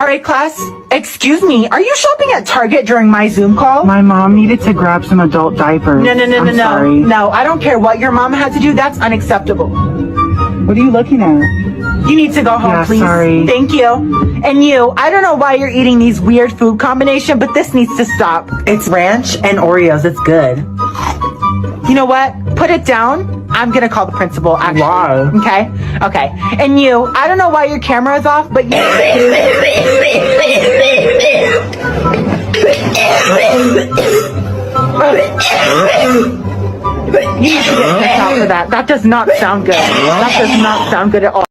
All right, class. Excuse me. Are you shopping at Target during my Zoom call? My mom needed to grab some adult diapers. No. Sorry. No, I don't care what your mom had to do. That's unacceptable. What are you looking at? You need to go home, Yeah, please. sorry. Thank you. And you, I don't know why you're eating these weird food combination, but this needs to stop. It's ranch and Oreos. It's good. You know what? Put it down. I'm gonna call the principal, actually. Why? Okay. And you, I don't know why your camera is off, but you... You need to get checked out for that. That does not sound good. That does not sound good at all.